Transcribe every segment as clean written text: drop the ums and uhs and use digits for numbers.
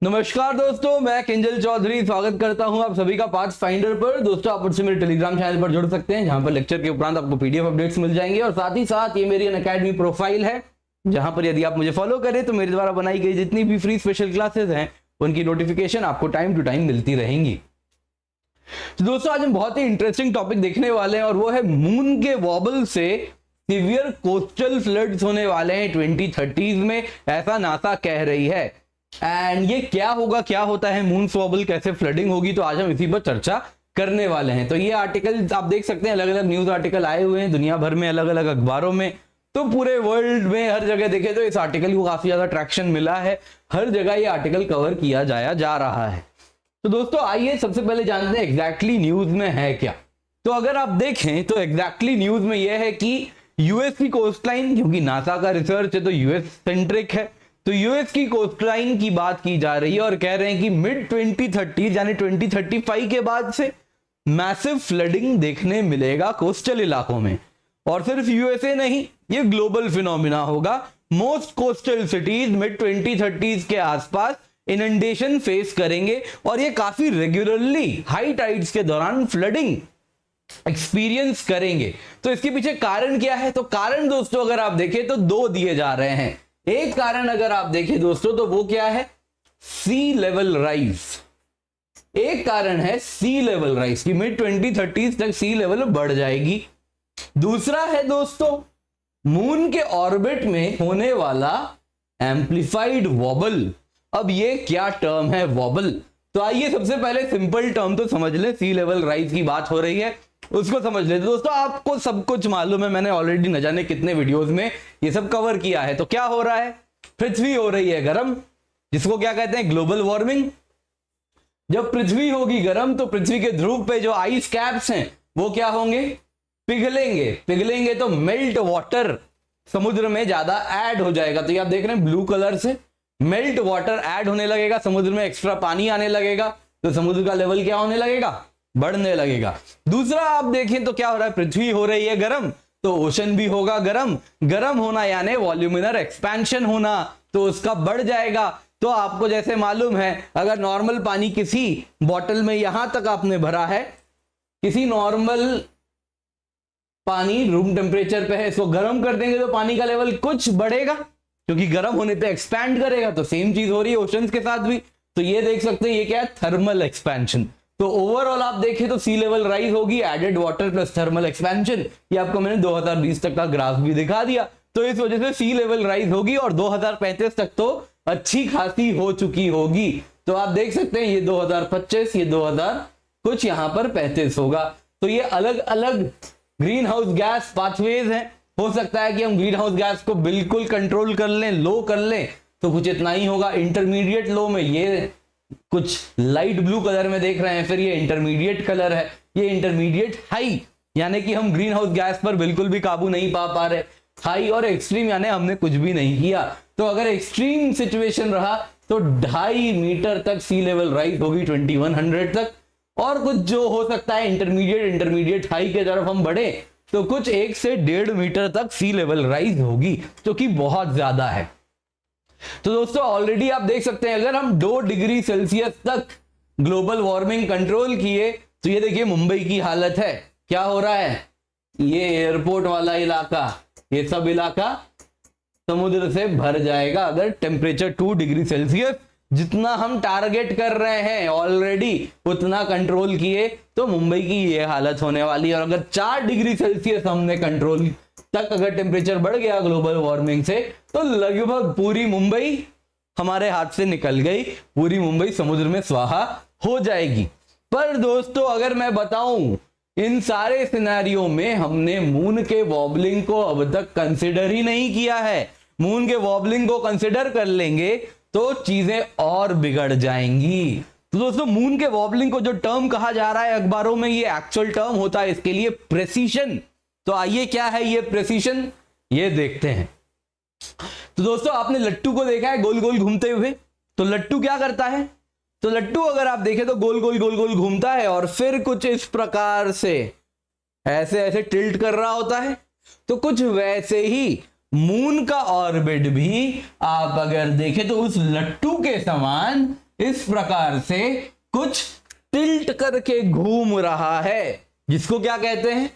नमस्कार दोस्तों, मैं किंजल चौधरी स्वागत करता हूं आप सभी का पाथ फाइंडर पर। दोस्तों, आप मुझसे मेरे टेलीग्राम चैनल पर जुड़ सकते हैं, जहां पर लेक्चर के उपरांत आपको पीडीएफ अपडेट्स मिल जाएंगे और साथ ही साथ ये मेरी अनअकैडमी प्रोफाइल है, जहां पर यदि आप मुझे फॉलो करें तो मेरे द्वारा बनाई गई जितनी भी फ्री स्पेशल क्लासेस हैं उनकी नोटिफिकेशन आपको टाइम टू टाइम मिलती रहेंगी। तो दोस्तों, आज हम बहुत ही इंटरेस्टिंग टॉपिक देखने वाले हैं और वो है मून के वॉबल से सीवियर कोस्टल फ्लड्स होने वाले हैं 2030 में, ऐसा नासा कह रही है। एंड ये क्या होगा, क्या होता है मून वॉबल, कैसे फ्लडिंग होगी, तो आज हम इसी पर चर्चा करने वाले हैं। तो ये आर्टिकल आप देख सकते हैं, अलग अलग न्यूज आर्टिकल आए हुए हैं दुनिया भर में, अलग अलग अखबारों में। तो पूरे वर्ल्ड में हर जगह देखें तो इस आर्टिकल को काफी ज्यादा ट्रैक्शन मिला है, हर जगह ये आर्टिकल कवर किया जा रहा है। तो दोस्तों, आइए सबसे पहले जानते हैं एग्जैक्टली न्यूज में है क्या। तो अगर आप देखें तो एग्जैक्टली न्यूज में यह है कि यूएस की कोस्टलाइन, क्योंकि नासा का रिसर्च है तो यूएस सेंट्रिक है, तो यूएस की कोस्टलाइन की बात की जा रही है और कह रहे हैं कि मिड 2030 यानी 2035 के बाद से मैसिव फ्लडिंग देखने मिलेगा कोस्टल इलाकों में। और सिर्फ यूएसए नहीं, ये ग्लोबल फिनोमिना होगा। मोस्ट कोस्टल सिटीज मिड 2030 के आसपास इनंडेशन फेस करेंगे और ये काफी रेगुलरली हाई टाइड्स के दौरान फ्लडिंग एक्सपीरियंस करेंगे। तो इसके पीछे कारण क्या है? तो कारण दोस्तों अगर आप देखें तो दो दिए जा रहे हैं। एक कारण अगर आप देखें दोस्तों तो वो क्या है? सी लेवल राइज। एक कारण है सी लेवल राइज की मिड 2030 तक सी लेवल बढ़ जाएगी। दूसरा है दोस्तों मून के ऑर्बिट में होने वाला एम्प्लीफाइड वॉबल। अब ये क्या टर्म है वॉबल? तो आइए सबसे पहले सिंपल टर्म तो समझ ले, सी लेवल राइज की बात हो रही है उसको समझ लेते। दोस्तों, आपको सब कुछ मालूम है, मैंने ऑलरेडी न जाने कितने वीडियोस में ये सब कवर किया है। तो क्या हो रहा है? पृथ्वी हो रही है गर्म, जिसको क्या कहते हैं? Global warming. जब पृथ्वी होगी गर्म तो पृथ्वी के ध्रुव पे जो आइस कैप्स हैं वो क्या होंगे? पिघलेंगे। पिघलेंगे तो मेल्ट वाटर समुद्र में ज्यादा ऐड हो जाएगा। तो ये आप देख रहे हैं ब्लू कलर से, मेल्ट वाटर ऐड होने लगेगा, समुद्र में एक्स्ट्रा पानी आने लगेगा, तो समुद्र का लेवल क्या होने लगेगा? बढ़ने लगेगा। दूसरा आप देखें तो क्या हो रहा है? पृथ्वी हो रही है गर्म तो ओशन भी होगा गर्म। गर्म होना यानी वॉल्यूमिनर एक्सपेंशन होना, तो उसका बढ़ जाएगा। तो आपको जैसे मालूम है, अगर नॉर्मल पानी किसी बॉटल में यहां तक आपने भरा है, किसी नॉर्मल पानी रूम टेम्परेचर पे है, इसको गर्म कर देंगे तो पानी का लेवल कुछ बढ़ेगा, क्योंकि गर्म होने पे एक्सपैंड करेगा। तो सेम चीज हो रही है ओशंस के साथ भी। तो ये देख सकते हैं ये क्या है? Thermal expansion. तो ओवरऑल आप देखें तो सी लेवल राइज होगी, added water plus thermal expansion. ये आपको मैंने 2020 तक का ग्राफ भी दिखा दिया। तो इस वजह से सी लेवल राइज होगी और 2035 तक तो अच्छी खासी हो चुकी होगी। तो आप देख सकते हैं ये 2025, ये 2000 कुछ यहां पर 35 होगा। तो ये अलग अलग ग्रीन हाउस गैस पाथवेज हैं। हो सकता है कि हम ग्रीन हाउस गैस को बिल्कुल कंट्रोल कर लें, लो कर लें, तो कुछ इतना ही होगा। इंटरमीडिएट लो में ये कुछ लाइट ब्लू कलर में देख रहे हैं, फिर ये इंटरमीडिएट कलर है, ये इंटरमीडिएट हाई, यानी कि हम ग्रीन हाउस गैस पर बिल्कुल भी काबू नहीं पा रहे। हाई और एक्सट्रीम यानी हमने कुछ भी नहीं किया। तो अगर एक्सट्रीम सिचुएशन रहा तो 2.5 मीटर तक सी लेवल राइज होगी 2100 तक। और कुछ जो हो सकता है इंटरमीडिएट हाई के तरफ हम बढ़े तो कुछ 1 से 1.5 मीटर तक सी लेवल राइज होगी, जो कि बहुत ज्यादा है। तो दोस्तों, ऑलरेडी आप देख सकते हैं अगर हम 2 डिग्री सेल्सियस तक ग्लोबल वार्मिंग कंट्रोल किए तो ये देखिए मुंबई की हालत है। क्या हो रहा है? ये एयरपोर्ट वाला इलाका, ये सब इलाका समुद्र से भर जाएगा अगर टेम्परेचर 2 डिग्री सेल्सियस जितना हम टारगेट कर रहे हैं ऑलरेडी उतना कंट्रोल किए तो मुंबई की ये हालत होने वाली है। और अगर 4 डिग्री सेल्सियस हमने कंट्रोल तक अगर टेम्परेचर बढ़ गया ग्लोबल वार्मिंग से तो लगभग पूरी मुंबई हमारे हाथ से निकल गई, पूरी मुंबई समुद्र में स्वाहा हो जाएगी। पर दोस्तों, अगर मैं बताऊं इन सारे सिनेरियो में हमने मून के वॉबलिंग को अब तक कंसिडर ही नहीं किया है। मून के वॉबलिंग को कंसिडर कर लेंगे तो चीजें और बिगड़ जाएंगी। तो दोस्तों, मून के वॉबलिंग को जो टर्म कहा जा रहा है अखबारों में, ये एक्चुअल टर्म होता है, इसके लिए प्रेसिशन। तो आइए क्या है ये प्रेसिशन, ये देखते हैं। तो दोस्तों, आपने लट्टू को देखा है गोल गोल घूमते हुए। तो लट्टू क्या करता है? तो लट्टू अगर आप देखें तो गोल गोल गोल गोल घूमता है और फिर कुछ इस प्रकार से ऐसे ऐसे टिल्ट कर रहा होता है। तो कुछ वैसे ही मून का ऑर्बिट भी आप अगर देखें तो उस लट्टू के समान इस प्रकार से कुछ टिल्ट करके घूम रहा है, जिसको क्या कहते हैं,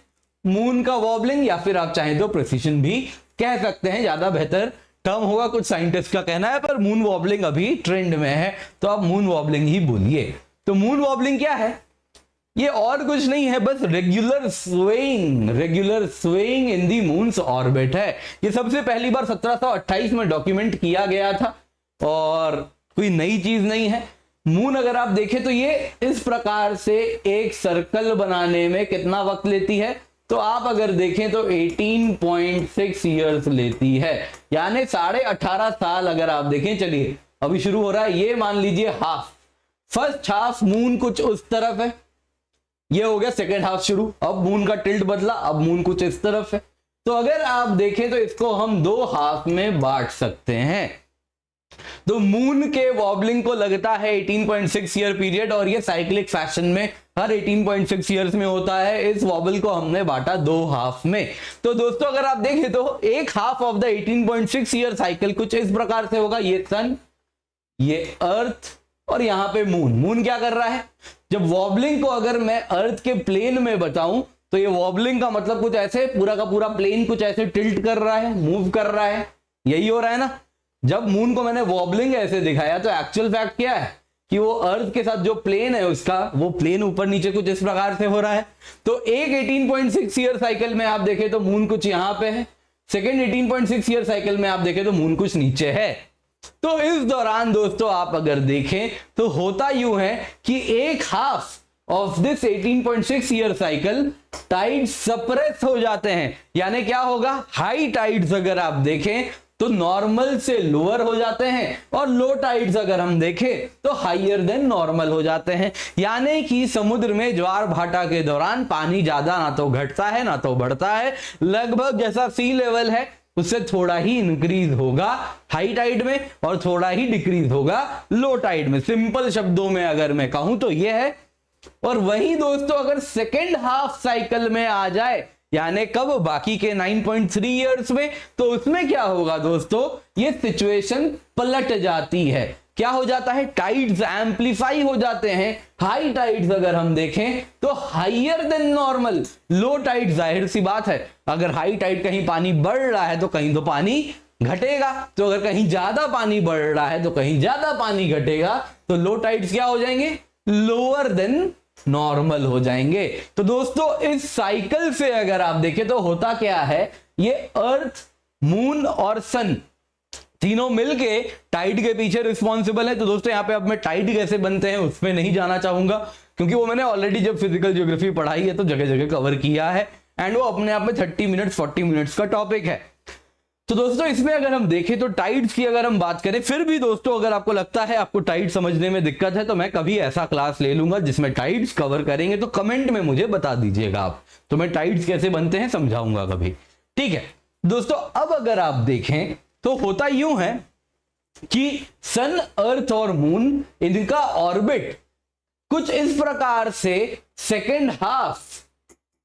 मून का वॉबलिंग, या फिर आप चाहें तो प्रिसिशन भी कह सकते हैं, ज्यादा बेहतर टर्म होगा, कुछ साइंटिस्ट का कहना है, पर मून वॉबलिंग अभी ट्रेंड में है तो आप मून वॉबलिंग ही बोलिए। तो मून वॉबलिंग क्या है, ये और कुछ नहीं है, बस रेगुलर स्वेइंग इन दी मून्स ऑर्बिट है। ये सबसे पहली बार 1728 में डॉक्यूमेंट किया गया था और कोई नई चीज नहीं है। मून अगर आप देखें तो ये इस प्रकार से एक सर्कल बनाने में कितना वक्त लेती है, तो आप अगर देखें तो 18.6 ईयर्स लेती है, यानी 18.5 साल अगर आप देखें। चलिए अभी शुरू हो रहा है, ये मान लीजिए हाफ, फर्स्ट हाफ मून कुछ उस तरफ है, ये हो गया सेकेंड हाफ शुरू, अब मून का टिल्ट बदला, अब मून कुछ इस तरफ है। तो अगर आप देखें तो इसको हम दो हाफ में बांट सकते हैं। तो मून के वॉबलिंग को लगता है 18.6 ईयर पीरियड, और ये साइक्लिक फैशन में हर 18.6 ईयर्स में होता है। इस वॉबल को हमने बांटा दो हाफ में। तो दोस्तों अगर आप देखें तो एक half of the 18.6 year cycle कुछ इस प्रकार से होगा, ये सन, ये अर्थ और यहां पे मून। मून क्या कर रहा है, जब वॉबलिंग को अगर मैं अर्थ के प्लेन में बताऊं तो ये वॉबलिंग का मतलब कुछ ऐसे, पूरा का पूरा प्लेन कुछ ऐसे टिल्ट कर रहा है, मूव कर रहा है, यही हो रहा है ना। जब मून को मैंने वॉबलिंग ऐसे दिखाया तो एक्चुअल फैक्ट क्या है कि वो अर्थ के साथ जो प्लेन है उसका, वो प्लेन ऊपर नीचे कुछ इस प्रकार से हो रहा है। तो एक 18.6 ईयर साइकिल में आप देखें तो मून कुछ यहां पे है, सेकेंड 18.6 ईयर साइकिल में आप देखें तो मून कुछ नीचे है। तो इस दौरान दोस्तों आप अगर देखें तो होता यूं है कि एक half of this 18.6 year cycle tide suppress हो जाते हैं, यानी क्या होगा, हाई टाइड्स अगर आप देखें तो नॉर्मल से लोअर हो जाते हैं, और लो टाइड्स अगर हम देखें तो हाइयर देन नॉर्मल हो जाते हैं। यानी कि समुद्र में ज्वार भाटा के दौरान पानी ज्यादा ना तो घटता है ना तो बढ़ता है, लगभग जैसा सी लेवल है उससे थोड़ा ही इंक्रीज होगा हाई टाइड में और थोड़ा ही डिक्रीज होगा लो टाइड में। सिंपल शब्दों में अगर मैं कहूं तो यह है। और वही दोस्तों अगर सेकेंड हाफ साइकिल में आ जाए, यानी कब, बाकी के 9.3 इयर्स में, तो उसमें क्या होगा दोस्तों, ये सिचुएशन पलट जाती है। क्या हो जाता है, टाइड्स एम्पलीफाई हो जाते हैं। हाई टाइड्स अगर हम देखें तो higher than normal, low tide जाहिर सी बात है, अगर हाई टाइड कहीं पानी बढ़ रहा है तो कहीं तो पानी घटेगा, तो अगर कहीं ज्यादा पानी बढ़ रहा है तो कहीं ज्यादा पानी घटेगा, तो लो टाइड्स क्या हो जाएंगे, लोअर देन नॉर्मल हो जाएंगे। तो दोस्तों इस साइकिल से अगर आप देखें तो होता क्या है, ये अर्थ, मून और सन तीनों मिलके टाइड के पीछे रिस्पॉन्सिबल है। तो दोस्तों यहाँ पे अब मैं टाइड कैसे बनते हैं उसमें नहीं जाना चाहूंगा, क्योंकि वो मैंने ऑलरेडी जब फिजिकल ज्योग्राफी पढ़ाई है तो जगह जगह कवर किया है, एंड वो अपने आप में 30 मिनट 40 मिनट्स का टॉपिक है। तो दोस्तों इसमें अगर हम देखें तो टाइड्स की अगर हम बात करें, फिर भी दोस्तों अगर आपको लगता है आपको टाइड समझने में दिक्कत है तो मैं कभी ऐसा क्लास ले लूंगा जिसमें टाइड्स कवर करेंगे, तो कमेंट में मुझे बता दीजिएगा आप, तो मैं टाइड्स कैसे बनते हैं समझाऊंगा कभी, ठीक है। दोस्तों अब अगर आप देखें तो होता यूं है कि सन, अर्थ और मून, इनका ऑर्बिट कुछ इस प्रकार से सेकेंड हाफ,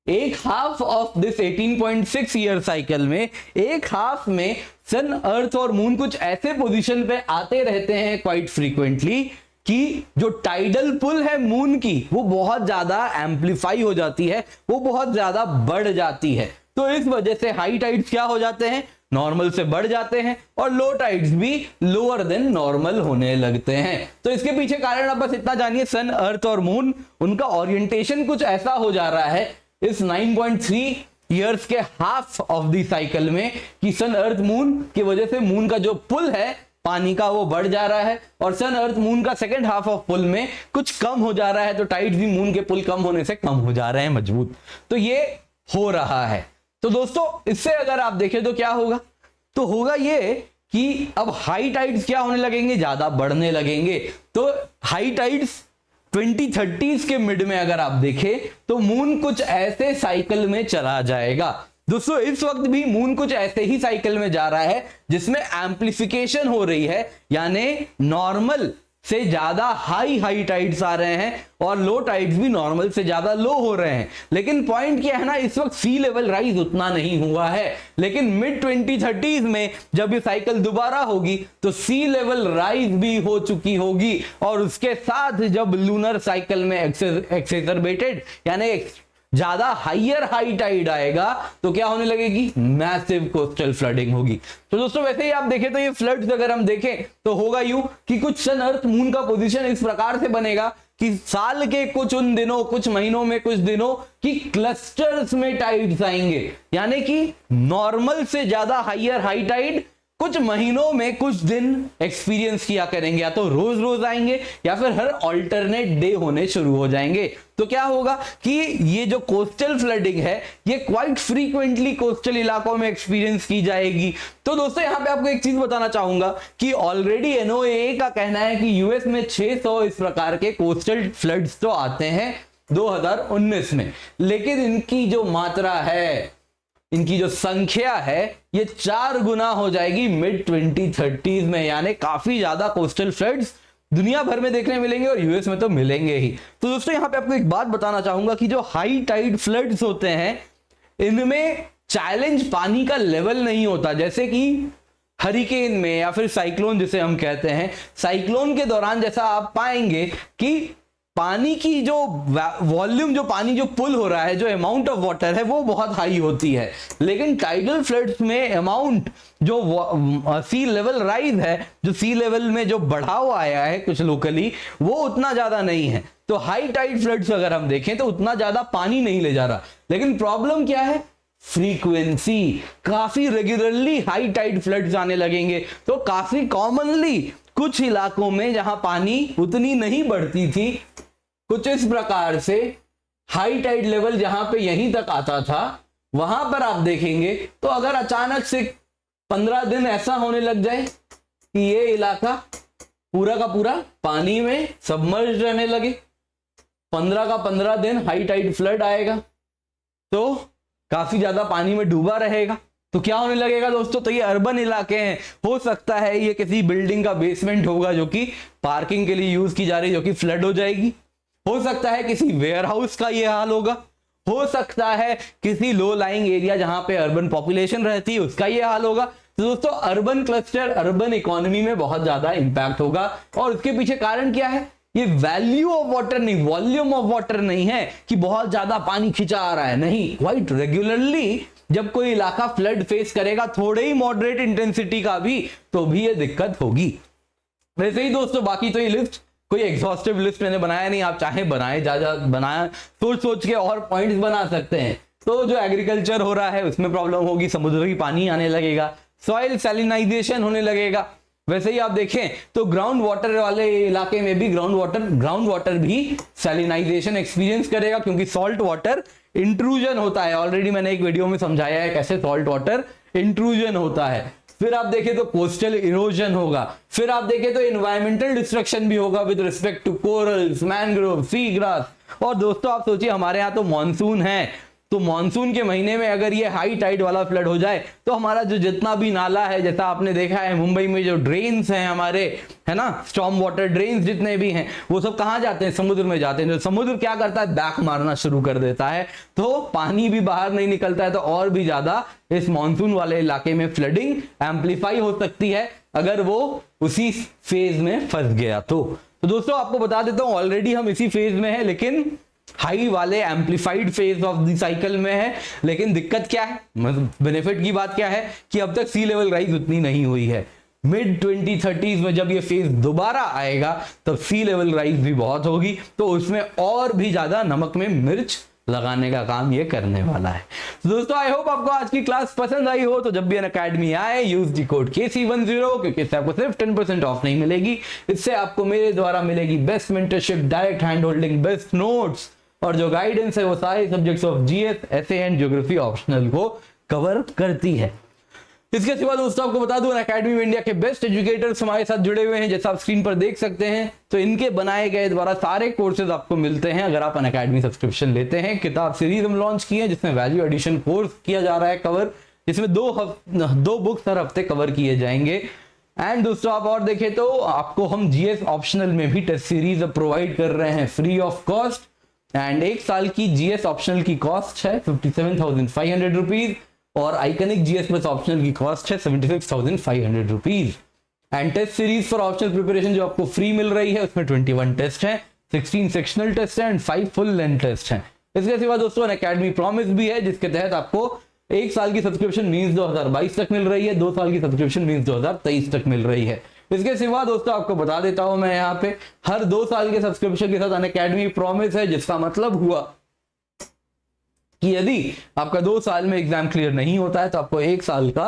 एक half of this 18.6 year cycle में, एक हाफ में सन, अर्थ और मून कुछ ऐसे पोजीशन पे आते रहते हैं क्वाइट फ्रीक्वेंटली कि जो टाइडल पुल है मून की वो बहुत ज्यादा एम्पलीफाई हो जाती है, वो बहुत ज्यादा बढ़ जाती है। तो इस वजह से हाई टाइड्स क्या हो जाते हैं, नॉर्मल से बढ़ जाते हैं, और लो टाइड्स भी लोअर देन नॉर्मल होने लगते हैं। तो इसके पीछे कारण आप बस इतना जानिए, सन, अर्थ और मून, उनका ओरिएंटेशन कुछ ऐसा हो जा रहा है इस 9.3 इयर्स के हाफ ऑफ दी साइकिल में कि सन, अर्थ, मून की वजह से मून का जो पुल है पानी का वो बढ़ जा रहा है, और सन, अर्थ, मून का सेकेंड हाफ ऑफ पुल में कुछ कम हो जा रहा है, तो टाइड्स भी मून के पुल कम होने से कम हो जा रहे हैं, मजबूत। तो ये हो रहा है। तो दोस्तों इससे अगर आप देखें तो क्या होगा, तो होगा ये कि अब हाई टाइड्स क्या होने लगेंगे, ज्यादा बढ़ने लगेंगे। तो हाई टाइड्स 2030s के मिड में अगर आप देखें तो मून कुछ ऐसे साइकिल में चला जाएगा। दोस्तों इस वक्त भी मून कुछ ऐसे ही साइकिल में जा रहा है जिसमें एम्प्लीफिकेशन हो रही है, यानी नॉर्मल से ज्यादा हाई टाइड्स आ रहे हैं और लो टाइड्स भी नॉर्मल से ज्यादा लो हो रहे हैं। लेकिन पॉइंट क्या है ना, इस वक्त सी लेवल राइज उतना नहीं हुआ है, लेकिन मिड 2030s में जब ये साइकिल दोबारा होगी तो सी लेवल राइज भी हो चुकी होगी, और उसके साथ जब लूनर साइकिल में एक्सेसरबेटेड यानी ज्यादा हाइयर हाई टाइड आएगा तो क्या होने लगेगी, मैसिव कोस्टल फ्लडिंग होगी। तो दोस्तों वैसे ही आप देखें तो ये फ्लड्स अगर हम देखें तो होगा यूं कि कुछ सन अर्थ मून का पोजीशन इस प्रकार से बनेगा कि साल के कुछ उन दिनों, कुछ महीनों में, कुछ दिनों की क्लस्टर्स में टाइड्स आएंगे, यानी कि नॉर्मल से ज्यादा हाइयर हाई टाइड कुछ महीनों में कुछ दिन एक्सपीरियंस किया करेंगे, या तो रोज रोज आएंगे या फिर हर ऑल्टरनेट डे होने शुरू हो जाएंगे। तो क्या होगा कि ये जो कोस्टल फ्लडिंग है ये क्वाइट फ्रीक्वेंटली कोस्टल इलाकों में एक्सपीरियंस की जाएगी। तो दोस्तों यहां पे आपको एक चीज बताना चाहूंगा कि ऑलरेडी NOAA का कहना है कि यूएस में 600 इस प्रकार के कोस्टल फ्लड्स तो आते हैं 2019 में, लेकिन इनकी जो मात्रा है, इनकी जो संख्या है ये 4 गुना हो जाएगी मिड 2030s में, यानी काफी ज्यादा कोस्टल फ्लड्स दुनिया भर में देखने मिलेंगे और यूएस में तो मिलेंगे ही। तो दोस्तों यहां पे आपको एक बात बताना चाहूंगा कि जो हाई टाइड फ्लड्स होते हैं इनमें चैलेंज पानी का लेवल नहीं होता, जैसे कि हरिकेन में या फिर साइक्लोन जिसे हम कहते हैं, साइक्लोन के दौरान जैसा आप पाएंगे कि पानी की जो वॉल्यूम, जो पानी जो पुल हो रहा है, जो अमाउंट ऑफ वाटर है वो बहुत हाई होती है, लेकिन टाइडल फ्लड्स में अमाउंट जो सी लेवल राइज है, जो सी लेवल में जो बढ़ाव आया है कुछ लोकली, वो उतना ज्यादा नहीं है। तो हाई टाइड फ्लड्स अगर हम देखें तो उतना ज्यादा पानी नहीं ले जा रहा, लेकिन प्रॉब्लम क्या है, फ्रीक्वेंसी, काफी रेगुलरली हाई टाइड फ्लड्स आने लगेंगे। तो काफी कॉमनली कुछ इलाकों में जहां पानी उतनी नहीं बढ़ती थी, कुछ इस प्रकार से हाई टाइड लेवल जहां पे यहीं तक आता था, वहां पर आप देखेंगे तो अगर अचानक से 15 दिन ऐसा होने लग जाए कि ये इलाका पूरा का पूरा पानी में सबमर्ज रहने लगे, 15 का 15 दिन हाई टाइड फ्लड आएगा तो काफी ज्यादा पानी में डूबा रहेगा, तो क्या होने लगेगा दोस्तों, तो ये अर्बन इलाके हैं, हो सकता है ये किसी बिल्डिंग का बेसमेंट होगा जो कि पार्किंग के लिए यूज की जा रही है, जो कि फ्लड हो जाएगी, हो सकता है किसी वेयरहाउस का ये हाल होगा, हो सकता है किसी लो लाइंग एरिया जहां पे अर्बन पॉपुलेशन रहती है उसका ये हाल होगा। तो दोस्तों अर्बन क्लस्टर, अर्बन इकोनॉमी में बहुत ज्यादा इंपैक्ट होगा, और उसके पीछे कारण क्या है, ये वैल्यू ऑफ वाटर नहीं, वॉल्यूम ऑफ वाटर नहीं है कि बहुत ज्यादा पानी खिंचा आ रहा है, नहीं, क्वाइट रेगुलरली जब कोई इलाका फ्लड फेस करेगा, थोड़े ही मॉडरेट इंटेंसिटी का भी, तो भी ये दिक्कत होगी। वैसे ही दोस्तों बाकी तो ये लिस्ट कोई एग्जॉस्टिव लिस्ट मैंने बनाया नहीं, आप चाहे बनाए, जा बनाया, सोच के और पॉइंट्स बना सकते हैं। तो जो एग्रीकल्चर हो रहा है उसमें प्रॉब्लम होगी, समुद्र की पानी आने लगेगा, सॉइल सैलिनाइजेशन होने लगेगा। वैसे ही आप देखें तो ग्राउंड वाटर वाले इलाके में भी ग्राउंड वाटर भी सैलिनाइजेशन एक्सपीरियंस करेगा, क्योंकि सॉल्ट वाटर इंट्रूजन होता है। ऑलरेडी मैंने एक वीडियो में समझाया है कैसे सॉल्ट वाटर इंट्रूजन होता है। फिर आप देखें तो कोस्टल इरोजन होगा, फिर आप देखें तो एनवायरमेंटल डिस्ट्रक्शन भी होगा with respect to corals, mangrove, sea grass. और दोस्तों आप सोचिए हमारे यहाँ तो मॉनसून है, तो मॉनसून के महीने में अगर ये हाई टाइड वाला फ्लड हो जाए तो हमारा जो जितना भी नाला है, जैसा आपने देखा है मुंबई में जो ड्रेन्स हैं हमारे, है ना, स्टॉर्म वाटर ड्रेन्स जितने भी हैं, वो सब कहाँ जाते हैं, समुद्र में जाते हैं। तो समुद्र क्या करता है, बैक मारना शुरू कर देता है, तो पानी भी बाहर नहीं निकलता है, तो और भी ज्यादा इस मॉनसून वाले इलाके में फ्लडिंग एम्पलीफाई हो सकती है अगर वो उसी फेज में फंस गया। तो दोस्तों आपको बता देता हूं ऑलरेडी हम इसी फेज में है, लेकिन हाई वाले amplified phase of the cycle में है। लेकिन दिक्कत क्या है, बेनिफिट की बात क्या है कि अब तक सी लेवल राइज उतनी नहीं हुई है। मिड 2030s में जब ये फेज दोबारा आएगा तब सी लेवल राइज भी बहुत होगी, तो उसमें और भी ज्यादा नमक में मिर्च लगाने का काम ये करने वाला है। तो दोस्तों आई होप आपको आज की क्लास पसंद आई हो, तो जब भी अनअकैडमी आए यूज दी कोड KC10, क्योंकि इससे आपको सिर्फ 10% ऑफ नहीं मिलेगी, इससे आपको मेरे द्वारा मिलेगी best mentorship, direct hand holding, best notes, और जो गाइडेंस है वो सारे subjects of GS, SA and geography optional को कवर करती है। इसके सिवा दोस्तों आपको बता दूं अनअकैडमी में इंडिया के बेस्ट एजुकेटर्स हमारे साथ जुड़े हुए हैं, जैसा आप स्क्रीन पर देख सकते हैं। तो इनके बनाए गए द्वारा सारे कोर्सेज आपको मिलते हैं अगर आप अनअकैडमी सब्सक्रिप्शन लेते हैं। किताब सीरीज हम लॉन्च की है जिसमें वैल्यू एडिशन कोर्स किया जा रहा है कवर, जिसमें दो बुक्स हर हफ्ते कवर किए जाएंगे। एंड दोस्तों आप और देखें तो आपको हम जीएस ऑप्शनल में भी टेस्ट सीरीज प्रोवाइड कर रहे हैं फ्री ऑफ कॉस्ट। एंड एक साल की जीएस ऑप्शनल की कॉस्ट है 57,500 रुपीज और आइकनिक जीएस प्लस ऑप्शनल की कॉस्ट है 76,500 rupees. And test series for optional preparation जो आपको फ्री मिल रही है उसमें 21 टेस्ट हैं, 16 सेक्शनल टेस्ट हैं एंड 5 फुल लेंथ टेस्ट हैं। इसके सिवा दोस्तों अनअकैडमी प्रॉमिस भी है जिसके तहत आपको एक साल की सब्सक्रिप्शन मींस 2022 तक मिल रही है, 2 साल की सब्सक्रिप्शन मींस 2023 तक मिल रही है। इसके सिवा दोस्तों आपको बता देता हूं मैं यहाँ पे हर 2 साल के सब्सक्रिप्शन के साथ अनअकैडमी प्रॉमिस है, जिसका मतलब हुआ कि यदि आपका 2 साल में एग्जाम क्लियर नहीं होता है तो आपको 1 साल का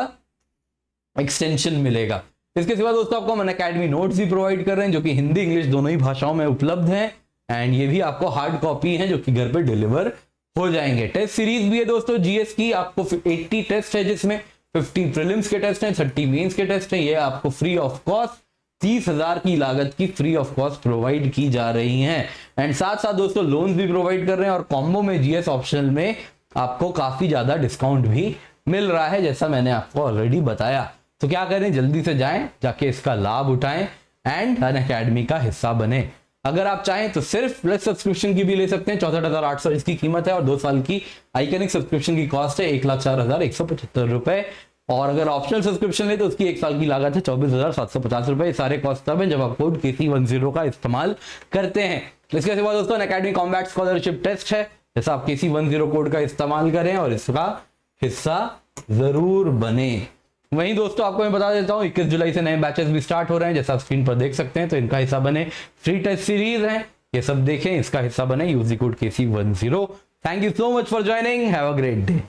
एक्सटेंशन मिलेगा। इसके सिवा दोस्तों आपको हम अनअकैडमी नोट्स भी प्रोवाइड कर रहे हैं जो कि हिंदी इंग्लिश दोनों ही भाषाओं में उपलब्ध हैं एंड ये भी आपको हार्ड कॉपी है जो कि घर पे डिलीवर हो जाएंगे। टेस्ट सीरीज भी है दोस्तों जीएस की, आपको 80 टेस्ट है जिसमें 50 प्रीलिम्स के टेस्ट हैं, 30 मेंस के टेस्ट हैं। ये आपको फ्री ऑफ कॉस्ट 30,000 की लागत की फ्री ऑफ कॉस्ट प्रोवाइड की जा रही हैं। एंड साथ साथ दोस्तों लोन्स भी प्रोवाइड कर रहे हैं और कॉम्बो में जीएस ऑप्शनल में आपको काफी ज्यादा डिस्काउंट भी मिल रहा है जैसा मैंने आपको ऑलरेडी बताया। तो क्या करें, जल्दी से जाएं, जाके इसका लाभ उठाएं एंड अनअकैडमी का हिस्सा बने। अगर आप चाहें तो सिर्फ प्लस सब्सक्रिप्शन की भी ले सकते हैं, 64,800 इसकी कीमत है और 2 साल की आइकनिक सब्सक्रिप्शन की कॉस्ट है 1,04,175 रुपए। और अगर ऑप्शनल सब्सक्रिप्शन ले तो उसकी 1 साल की लागत है 24,750 रुपए। सारे कॉस्ट तब है जब आप कोड KC10 का इस्तेमाल करते हैं। इसके सिवा दोस्तों अनअकैडमी कॉम्बैट स्कॉलरशिप टेस्ट है, जैसा आप KC10 कोड का इस्तेमाल करें और इसका हिस्सा जरूर बने। वहीं दोस्तों आपको मैं बता देता हूं 21 जुलाई से नए बैचेस भी स्टार्ट हो रहे हैं, जैसा आप स्क्रीन पर देख सकते हैं। तो इनका हिस्सा बने, फ्री टेस्ट सीरीज है, ये सब देखें, इसका हिस्सा बने, use the code KC10। Thank you so much for joining, have a great day.